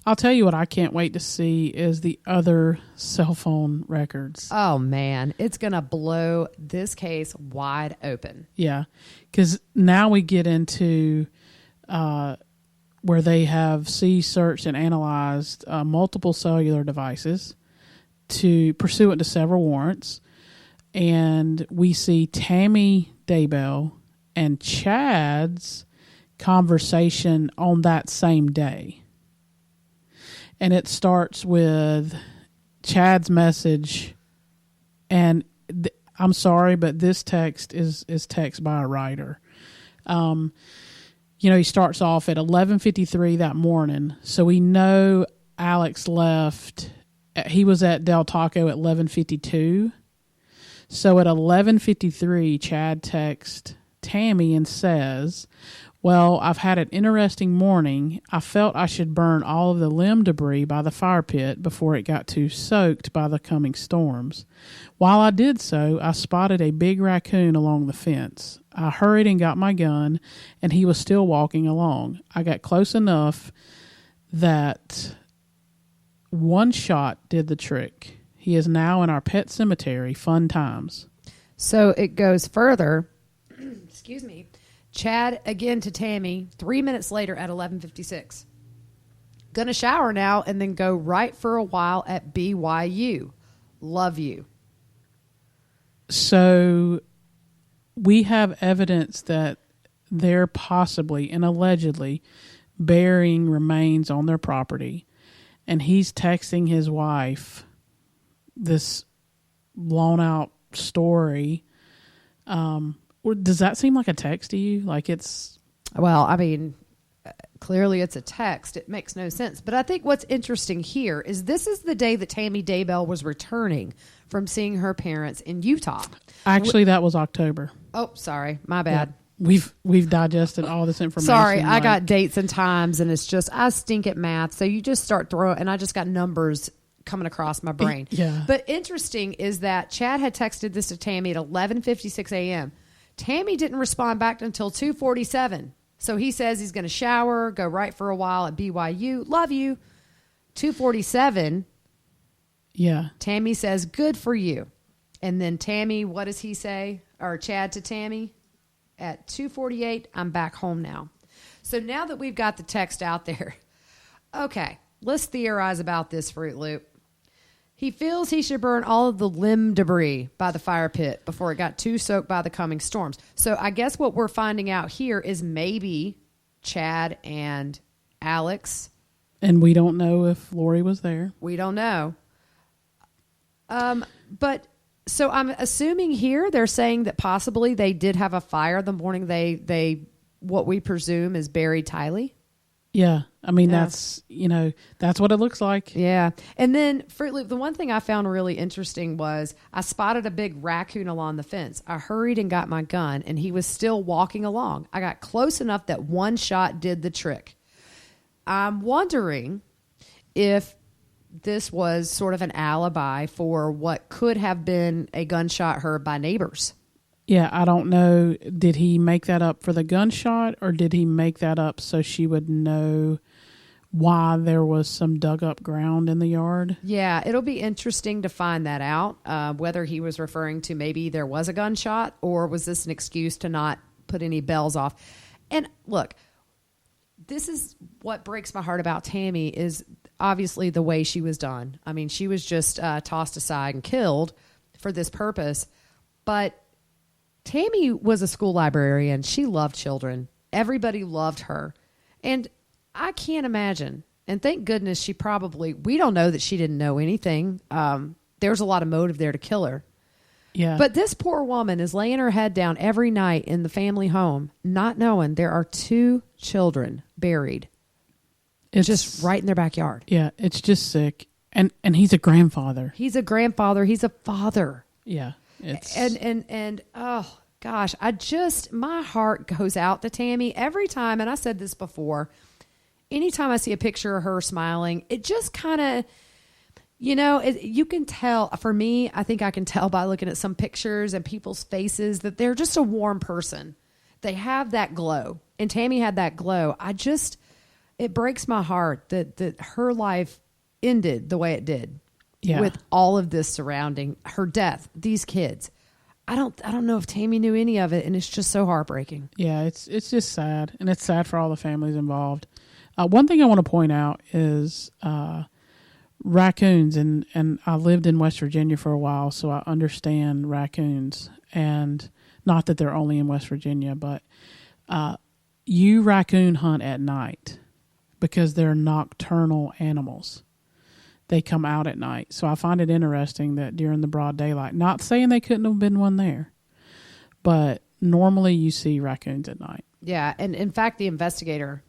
I'll tell you what I can't wait to see is the other cell phone records. Oh, man. It's going to blow this case wide open. Yeah. Because now we get into where they have searched and analyzed multiple cellular devices pursuant to several warrants. And we see Tammy Daybell and Chad's conversation on that same day. And it starts with Chad's message, and I'm sorry, but this text is text by a writer. He starts off at 11:53 that morning, so we know Alex left. He was at Del Taco at 11:52. So at 11:53, Chad texts Tammy and says, "Well, I've had an interesting morning. I felt I should burn all of the limb debris by the fire pit before it got too soaked by the coming storms. While I did so, I spotted a big raccoon along the fence. I hurried and got my gun, and he was still walking along. I got close enough that one shot did the trick. He is now in our pet cemetery. Fun times." So it goes further. Excuse me. Chad again to Tammy 3 minutes later at 11:56. Gonna shower now and then go right for a while at BYU. Love you. So we have evidence that they're possibly and allegedly burying remains on their property, and he's texting his wife this blown out story. Does that seem like a text to you? Like it's... Well, I mean, clearly it's a text. It makes no sense. But I think what's interesting here is this is the day that Tammy Daybell was returning from seeing her parents in Utah. Actually, that was October. Oh, sorry. My bad. Yeah, we've digested all this information. Sorry, I got dates and times, and it's just, I stink at math. So you just start throwing, and I just got numbers coming across my brain. Yeah. But interesting is that Chad had texted this to Tammy at 11:56 a.m. Tammy didn't respond back until 2:47. So he says he's going to shower, go right for a while at BYU. Love you. 2:47. Yeah. Tammy says, good for you. And then Tammy, what does he say? Or Chad to Tammy? At 2:48, I'm back home now. So now that we've got the text out there, okay, let's theorize about this, Fruit Loop. He feels he should burn all of the limb debris by the fire pit before it got too soaked by the coming storms. So I guess what we're finding out here is maybe Chad and Alex. And we don't know if Lori was there. We don't know. But so I'm assuming here they're saying that possibly they did have a fire the morning they what we presume is buried Tylee. Yeah. I mean, that's what it looks like. Yeah. And then, Fruit Loop, the one thing I found really interesting was I spotted a big raccoon along the fence. I hurried and got my gun, and he was still walking along. I got close enough that one shot did the trick. I'm wondering if this was sort of an alibi for what could have been a gunshot heard by neighbors. Yeah, I don't know. Did he make that up for the gunshot, or did he make that up so she would know why there was some dug up ground in the yard? Yeah, it'll be interesting to find that out, whether he was referring to maybe there was a gunshot, or was this an excuse to not put any bells off. And look, this is what breaks my heart about Tammy is obviously the way she was done. I mean, she was just tossed aside and killed for this purpose. But Tammy was a school librarian. She loved children. Everybody loved her. And I can't imagine. And thank goodness we don't know that she didn't know anything. There's a lot of motive there to kill her. Yeah. But this poor woman is laying her head down every night in the family home, not knowing there are 2 children buried. It's just right in their backyard. Yeah, it's just sick. And he's a grandfather. He's a grandfather. He's a father. Yeah. It's And oh gosh, my heart goes out to Tammy every time. And I said this before, anytime I see a picture of her smiling, it just kind of, you can tell. For me, I think I can tell by looking at some pictures and people's faces that they're just a warm person. They have that glow. And Tammy had that glow. It breaks my heart that her life ended the way it did. Yeah. With all of this surrounding her death, these kids. I don't know if Tammy knew any of it, and it's just so heartbreaking. Yeah, it's just sad, and it's sad for all the families involved. One thing I want to point out is raccoons, and I lived in West Virginia for a while, so I understand raccoons, and not that they're only in West Virginia, but you raccoon hunt at night because they're nocturnal animals. They come out at night. So I find it interesting that during the broad daylight, not saying they couldn't have been one there, but normally you see raccoons at night. Yeah. And in fact, the investigator,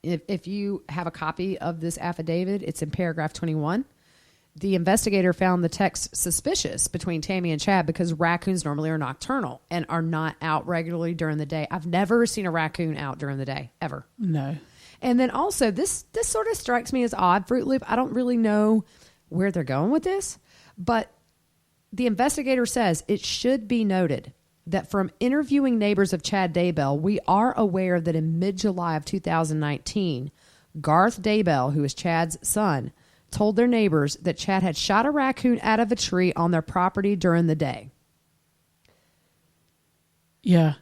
if you have a copy of this affidavit, it's in paragraph 21. The investigator found the text suspicious between Tammy and Chad because raccoons normally are nocturnal and are not out regularly during the day. I've never seen a raccoon out during the day, ever. No. And then also, this sort of strikes me as odd, Fruit Loop. I don't really know where they're going with this, but the investigator says it should be noted that from interviewing neighbors of Chad Daybell, we are aware that in mid-July of 2019, Garth Daybell, who is Chad's son, told their neighbors that Chad had shot a raccoon out of a tree on their property during the day. Yeah.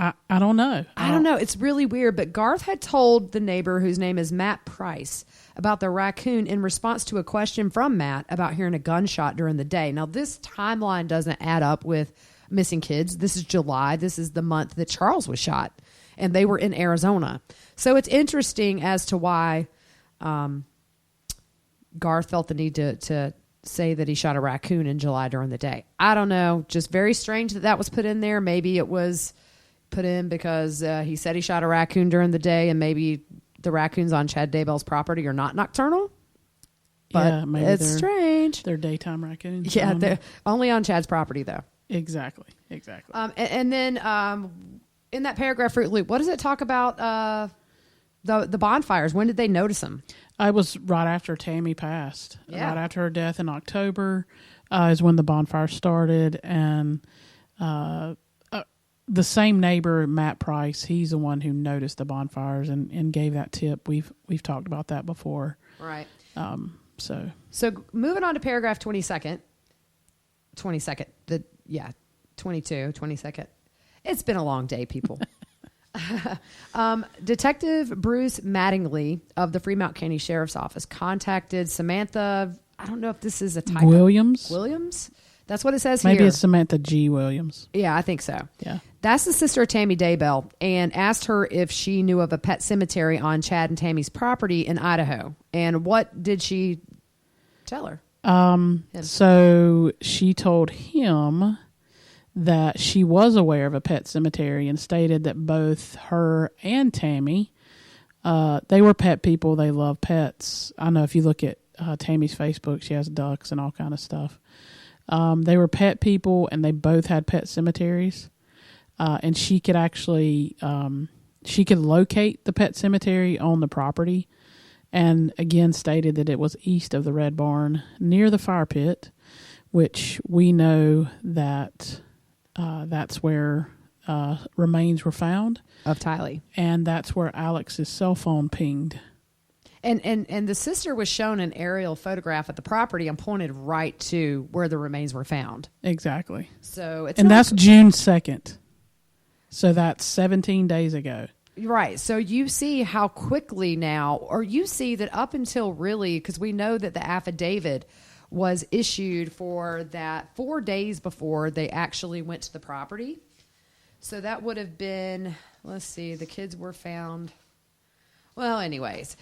I don't know. I don't know. It's really weird. But Garth had told the neighbor, whose name is Matt Price, about the raccoon in response to a question from Matt about hearing a gunshot during the day. Now, this timeline doesn't add up with missing kids. This is July. This is the month that Charles was shot, and they were in Arizona. So it's interesting as to why Garth felt the need to say that he shot a raccoon in July during the day. I don't know. Just very strange that was put in there. Maybe it was put in because he said he shot a raccoon during the day, and maybe the raccoons on Chad Daybell's property are not nocturnal. But yeah, maybe it's strange. They're daytime raccoons. Yeah, they're only on Chad's property, though. Exactly. And then in that paragraph, Fruit Loop, what does it talk about the bonfires? When did they notice them? It was right after Tammy passed. Yeah. Right after her death in October is when the bonfire started, and the same neighbor, Matt Price, he's the one who noticed the bonfires and gave that tip. We've talked about that before. Right. So moving on to paragraph 22nd. 22nd. It's been a long day, people. Detective Bruce Mattingly of the Fremont County Sheriff's Office contacted Samantha. I don't know if this is a typo. Williams? That's what it says here. Maybe it's Samantha G. Williams. Yeah, I think so. Yeah. That's the sister of Tammy Daybell, and asked her if she knew of a pet cemetery on Chad and Tammy's property in Idaho. And what did she tell her? So she told him that she was aware of a pet cemetery and stated that both her and Tammy, they were pet people. They love pets. I know if you look at Tammy's Facebook, she has ducks and all kind of stuff. They were pet people, and they both had pet cemeteries. And she could actually she could locate the pet cemetery on the property, and again stated that it was east of the Red Barn, near the fire pit, which we know that that's where remains were found of Tylee, and that's where Alex's cell phone pinged. And the sister was shown an aerial photograph of the property and pointed right to where the remains were found. Exactly. So that's June 2nd. So that's 17 days ago. Right. So you see how quickly now, or you see that up until really, because we know that the affidavit was issued for that 4 days before they actually went to the property. So that would have been, let's see, the kids were found. Well, anyways,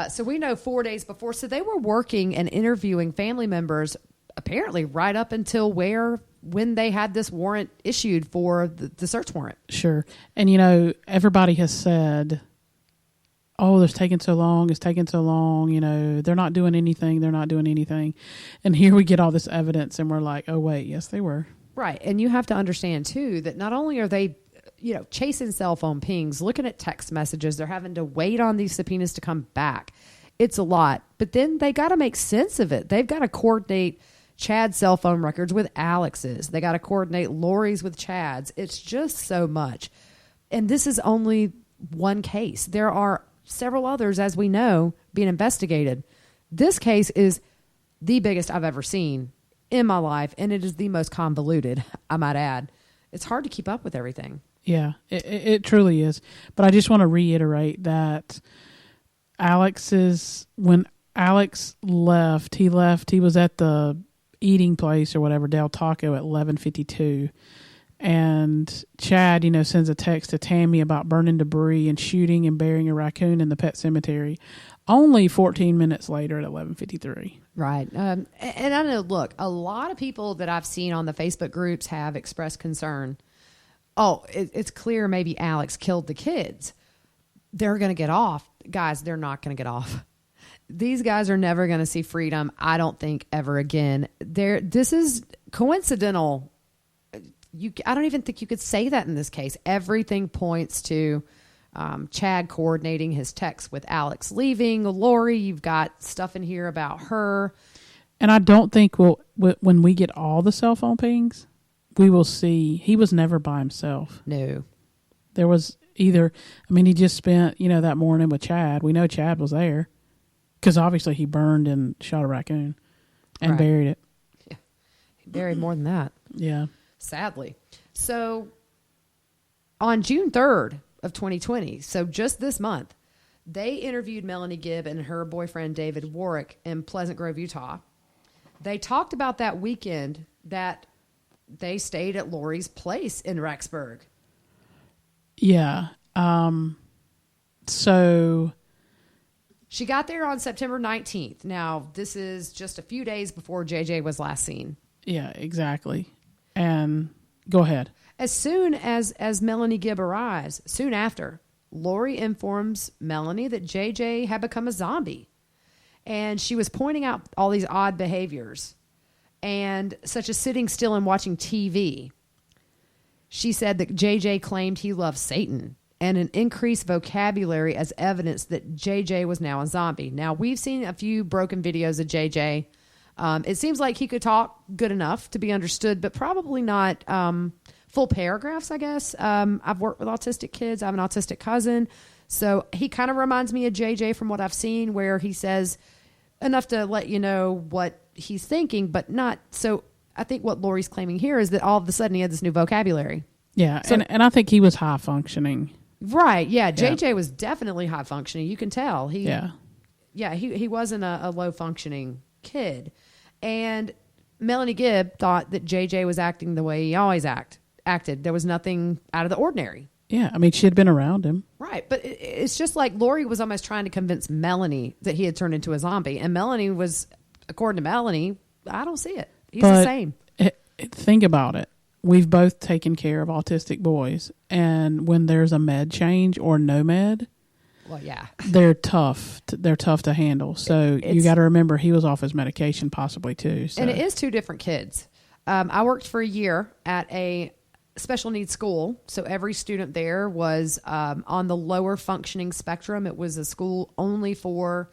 so we know 4 days before. So they were working and interviewing family members apparently right up until when they had this warrant issued for the search warrant. Sure. And, everybody has said, oh, it's taking so long. They're not doing anything. And here we get all this evidence and we're like, oh, wait, yes, they were. Right. And you have to understand, too, that not only are they chasing cell phone pings, looking at text messages, they're having to wait on these subpoenas to come back. It's a lot. But then they got to make sense of it. They've got to coordinate Chad's cell phone records with Alex's. They got to coordinate Lori's with Chad's. It's just so much. And this is only one case. There are several others, as we know, being investigated. This case is the biggest I've ever seen in my life, and it is the most convoluted, I might add. It's hard to keep up with everything. Yeah, it truly is. But I just want to reiterate that when Alex left, he was at the eating place or whatever, Del Taco, at 11:52. And Chad, sends a text to Tammy about burning debris and shooting and burying a raccoon in the pet cemetery only 14 minutes later at 11:53. Right. And I know, look, a lot of people that I've seen on the Facebook groups have expressed concern. Oh, it's clear maybe Alex killed the kids. They're going to get off. Guys, they're not going to get off. These guys are never going to see freedom, I don't think, ever again. This is coincidental. I don't even think you could say that in this case. Everything points to Chad coordinating his texts with Alex leaving. Lori, you've got stuff in here about her. And I don't think when we get all the cell phone pings, we will see he was never by himself. No. There was he just spent, that morning with Chad. We know Chad was there because obviously he burned and shot a raccoon and buried it. Yeah. He buried more than that. Yeah. Sadly. So on June 3rd of 2020, so just this month, they interviewed Melanie Gibb and her boyfriend David Warwick in Pleasant Grove, Utah. They talked about that weekend that they stayed at Lori's place in Rexburg. Yeah. So she got there on September 19th. Now, this is just a few days before JJ was last seen. Yeah, exactly. And go ahead. As soon as Melanie Gibb arrives, soon after, Lori informs Melanie that JJ had become a zombie. And she was pointing out all these odd behaviors, and such as sitting still and watching TV. She said that JJ claimed he loved Satan, and an increased vocabulary as evidence that JJ was now a zombie. Now, we've seen a few broken videos of JJ. It seems like he could talk good enough to be understood, but probably not full paragraphs, I guess. I've worked with autistic kids. I have an autistic cousin. So he kind of reminds me of JJ from what I've seen, where he says enough to let you know what he's thinking, but not. So I think what Lori's claiming here is that all of a sudden he had this new vocabulary. Yeah, so, and I think he was high functioning. Right, yeah. JJ was definitely high functioning. You can tell. He wasn't a low functioning kid. And Melanie Gibb thought that JJ was acting the way he always acted. There was nothing out of the ordinary. Yeah, I mean, she had been around him. Right, but it's just like Lori was almost trying to convince Melanie that he had turned into a zombie. And Melanie was, according to Melanie, I don't see it. He's the same. Think about it. We've both taken care of autistic boys. And when there's a med change or no med, well, yeah, they're tough. They're tough to handle. So you got to remember he was off his medication possibly too. So. And it is two different kids. I worked for a year at a special needs school. So every student there was on the lower functioning spectrum. It was a school only for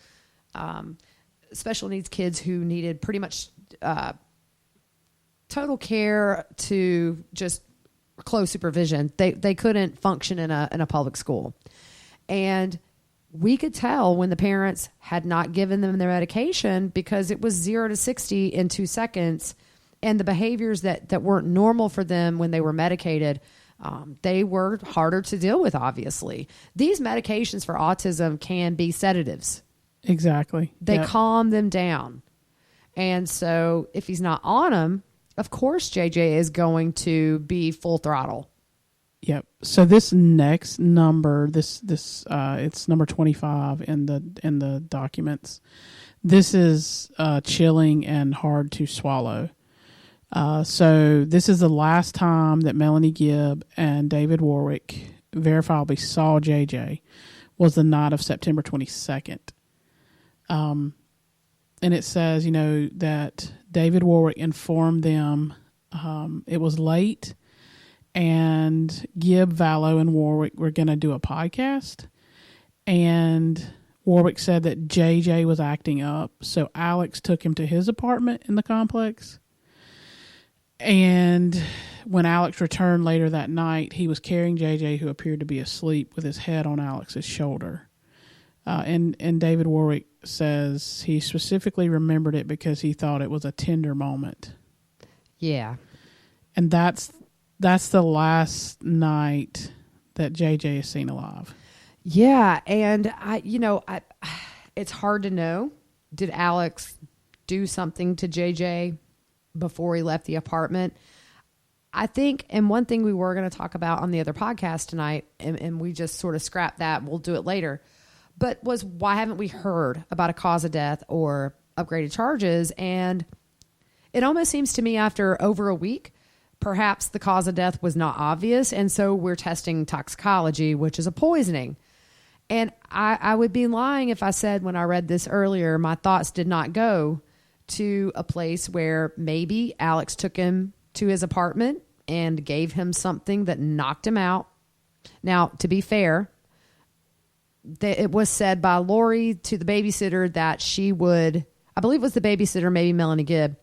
special needs kids who needed pretty much total care to just close supervision. They couldn't function in a public school. And we could tell when the parents had not given them their medication because it was 0 to 60 in 2 seconds. And the behaviors that weren't normal for them when they were medicated, they were harder to deal with, obviously. These medications for autism can be sedatives. Exactly. They calm them down. And so if he's not on them, of course JJ is going to be full throttle. Yep. So this next number, it's number 25 in the documents. This is chilling and hard to swallow. So this is the last time that Melanie Gibb and David Warwick verifiably saw JJ was the night of September 22nd. And it says, that David Warwick informed them it was late and Gibb, Vallow, and Warwick were going to do a podcast. And Warwick said that JJ was acting up. So Alex took him to his apartment in the complex. And when Alex returned later that night, he was carrying JJ, who appeared to be asleep, with his head on Alex's shoulder. And David Warwick says he specifically remembered it because he thought it was a tender moment. Yeah. And that's the last night that JJ is seen alive. Yeah. And it's hard to know. Did Alex do something to JJ before he left the apartment? I think, and one thing we were going to talk about on the other podcast tonight, and we just sort of scrapped that, we'll do it later, but was why haven't we heard about a cause of death or upgraded charges? And it almost seems to me after over a week, perhaps the cause of death was not obvious, and so we're testing toxicology, which is a poisoning. And I would be lying if I said when I read this earlier, my thoughts did not go to a place where maybe Alex took him to his apartment and gave him something that knocked him out. Now, to be fair, it was said by Lori to the babysitter that she would, I believe it was the babysitter, maybe Melanie Gibb,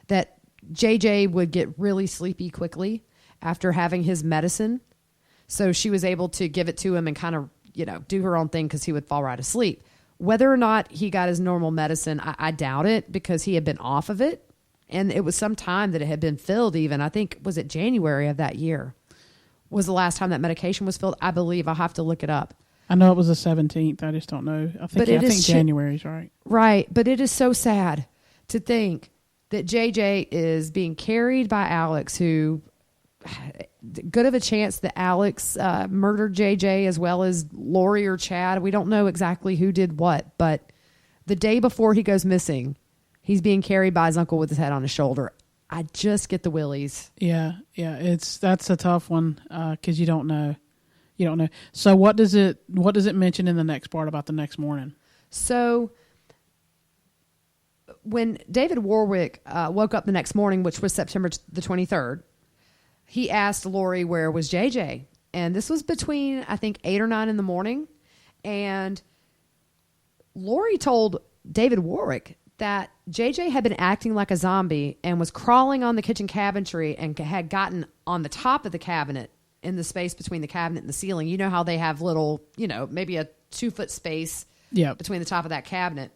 that JJ would get really sleepy quickly after having his medicine. So she was able to give it to him and kind of, do her own thing because he would fall right asleep. Whether or not he got his normal medicine, I doubt it because he had been off of it. And it was some time that it had been filled even. I think, was it January of that year? Was the last time that medication was filled? I believe. I'll have to look it up. I know it was the 17th. I just don't know. I think January's right. Right. But it is so sad to think that JJ is being carried by Alex, who good of a chance that Alex murdered JJ as well as Lori or Chad. We don't know exactly who did what, but the day before he goes missing, he's being carried by his uncle with his head on his shoulder. I just get the willies. Yeah. That's a tough one because you don't know. So what does it mention in the next part about the next morning? So when David Warwick woke up the next morning, which was September the 23rd, he asked Lori where was JJ. And this was between, I think, 8 or 9 in the morning. And Lori told David Warwick that JJ had been acting like a zombie and was crawling on the kitchen cabinetry and had gotten on the top of the cabinet in the space between the cabinet and the ceiling. You know how they have little, maybe a 2-foot space between the top of that cabinet.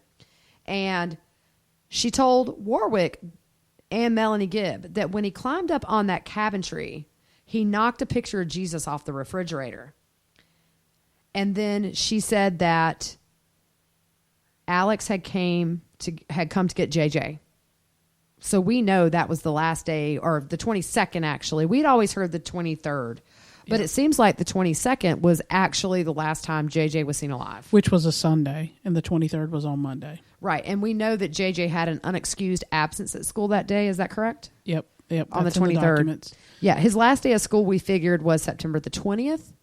And she told Warwick and Melanie Gibb that when he climbed up on that cabinetry, he knocked a picture of Jesus off the refrigerator. And then she said that Alex had come to get JJ. So we know that was the last day, or the 22nd actually. We'd always heard the 23rd. But it seems like the 22nd was actually the last time JJ was seen alive. Which was a Sunday, and the 23rd was on Monday. Right, and we know that JJ had an unexcused absence at school that day. Is that correct? Yep. On the 23rd. Yeah, his last day of school we figured was September the 20th,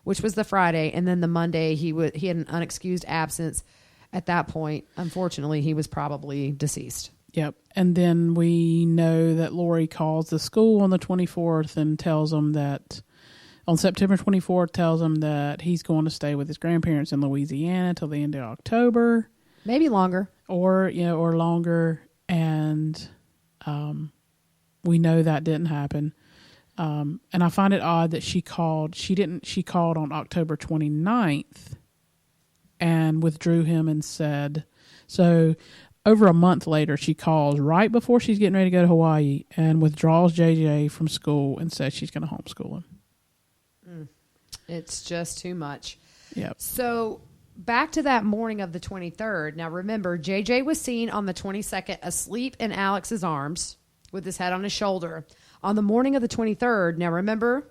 which was the Friday, and then the Monday he had an unexcused absence. At that point, unfortunately, he was probably deceased. Yep. And then we know that Lori calls the school on the 24th and tells them that on September 24th, tells them that he's going to stay with his grandparents in Louisiana till the end of October. Maybe longer. Or longer. And we know that didn't happen. And I find it odd that she called on October 29th and withdrew him and said, so over a month later, she calls right before she's getting ready to go to Hawaii and withdraws JJ from school and says she's going to homeschool him. It's just too much. Yep. So back to that morning of the 23rd. Now remember, JJ was seen on the 22nd asleep in Alex's arms with his head on his shoulder. On the morning of the 23rd, now remember,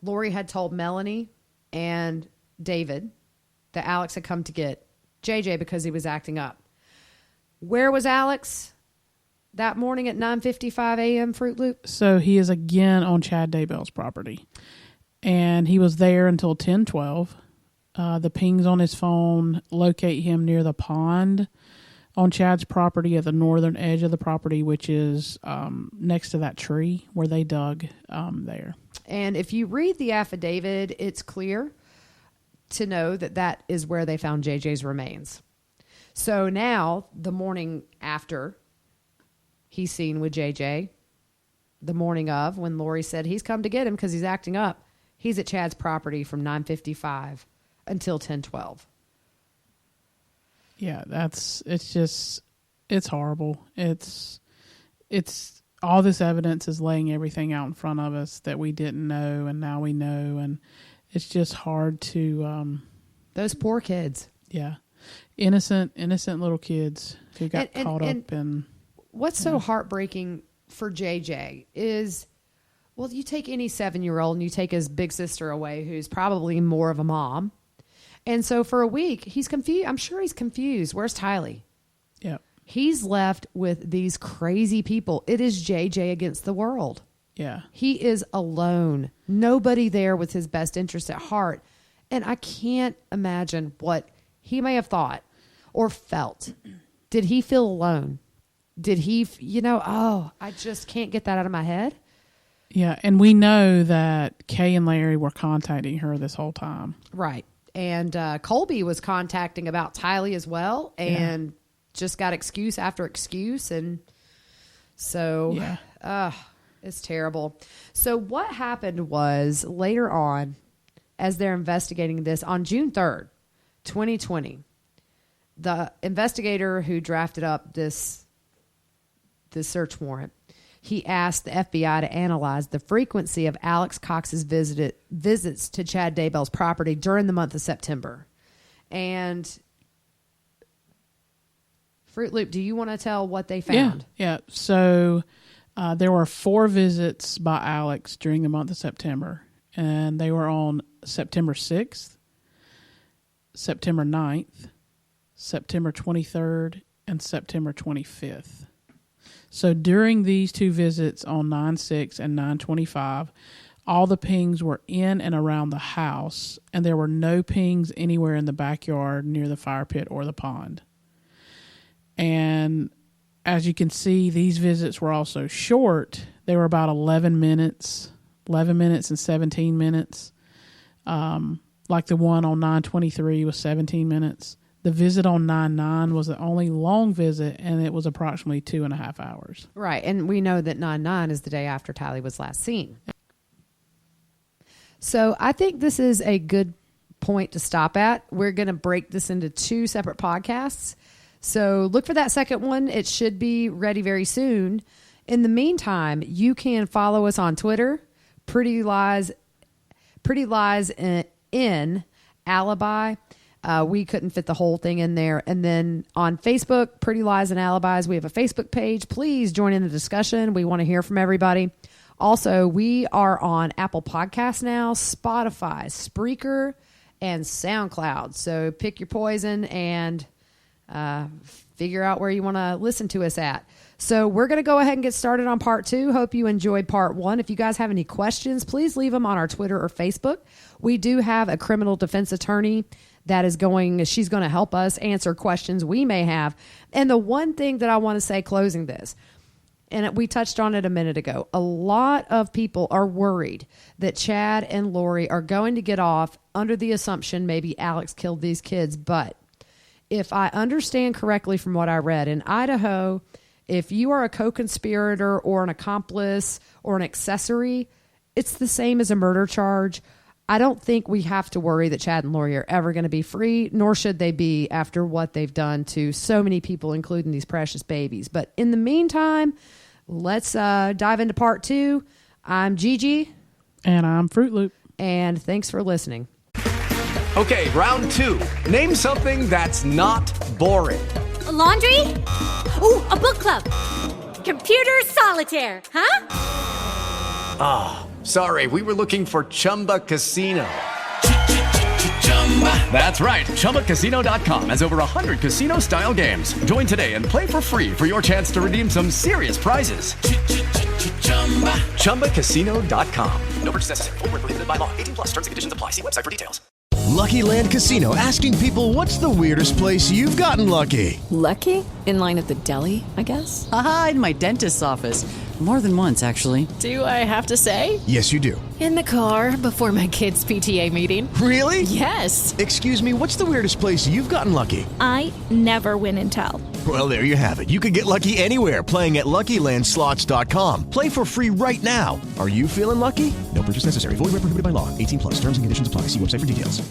Lori had told Melanie and David that Alex had come to get JJ because he was acting up. Where was Alex that morning at 9:55 a.m., Fruit Loop? So he is again on Chad Daybell's property. And he was there until 10:12. The pings on his phone locate him near the pond on Chad's property at the northern edge of the property, which is next to that tree where they dug there. And if you read the affidavit, it's clear to know that that is where they found JJ's remains. So now, the morning after he's seen with JJ, the morning of, when Lori said he's come to get him because he's acting up, he's at Chad's property from 9:55 until 10:12. Yeah, it's horrible. It's all this evidence is laying everything out in front of us that we didn't know, and now we know, and it's just hard to. Those poor kids. Yeah, innocent little kids who got caught up in. What's so heartbreaking for JJ is, well, you take any 7-year-old and you take his big sister away, who's probably more of a mom. And so for a week, he's confused. I'm sure he's confused. Where's Tylee? Yeah. He's left with these crazy people. It is JJ against the world. Yeah. He is alone. Nobody there with his best interest at heart. And I can't imagine what he may have thought or felt. Did he feel alone? Did he, I just can't get that out of my head. Yeah, and we know that Kay and Larry were contacting her this whole time. Right. And Colby was contacting about Tylee as well, and just got excuse after excuse. And so it's terrible. So what happened was later on, as they're investigating this, on June 3rd, 2020, the investigator who drafted up this search warrant, he asked the FBI to analyze the frequency of Alex Cox's visits to Chad Daybell's property during the month of September. And Fruit Loop, do you want to tell what they found? Yeah. So there were 4 visits by Alex during the month of September, and they were on September 6th, September 9th, September 23rd, and September 25th. So during these 2 visits on 9/6 and 9/25, all the pings were in and around the house, and there were no pings anywhere in the backyard near the fire pit or the pond. And as you can see, these visits were also short. They were about 11 minutes and 17 minutes. Like the one on 9/23 was 17 minutes. The visit on 9/9 was the only long visit, and it was approximately 2.5 hours. Right, and we know that 9/9 is the day after Tylee was last seen. So I think this is a good point to stop at. We're going to break this into 2 separate podcasts. So look for that second one. It should be ready very soon. In the meantime, you can follow us on Twitter, Pretty Lies in Alibi. We couldn't fit the whole thing in there. And then on Facebook, Pretty Lies and Alibis, we have a Facebook page. Please join in the discussion. We want to hear from everybody. Also, we are on Apple Podcasts now, Spotify, Spreaker, and SoundCloud. So pick your poison and figure out where you want to listen to us at. So we're going to go ahead and get started on part 2. Hope you enjoyed part 1. If you guys have any questions, please leave them on our Twitter or Facebook. We do have a criminal defense attorney she's going to help us answer questions we may have. And the one thing that I want to say closing this, and we touched on it a minute ago, a lot of people are worried that Chad and Lori are going to get off under the assumption maybe Alex killed these kids. But if I understand correctly from what I read, in Idaho, if you are a co-conspirator or an accomplice or an accessory, it's the same as a murder charge. I don't think we have to worry that Chad and Lori are ever going to be free, nor should they be after what they've done to so many people, including these precious babies. But in the meantime, let's dive into part 2. I'm Gigi. And I'm Fruit Loop. And thanks for listening. Okay, round 2. Name something that's not boring. A laundry? Ooh, a book club. Computer solitaire, huh? Ah, sorry, we were looking for Chumba Casino. That's right, ChumbaCasino.com has over 100 casino-style games. Join today and play for free for your chance to redeem some serious prizes. ChumbaCasino.com. No purchase necessary. Void where prohibited by law. 18+ terms and conditions apply. See website for details. Lucky Land Casino, asking people, what's the weirdest place you've gotten lucky? Lucky? In line at the deli, I guess? Aha, in my dentist's office. More than once, actually. Do I have to say? Yes, you do. In the car before my kids' PTA meeting. Really? Yes. Excuse me, what's the weirdest place you've gotten lucky? I never win and tell. Well, there you have it. You can get lucky anywhere, playing at LuckyLandSlots.com. Play for free right now. Are you feeling lucky? No purchase necessary. Void where prohibited by law. 18+. Terms and conditions apply. See website for details.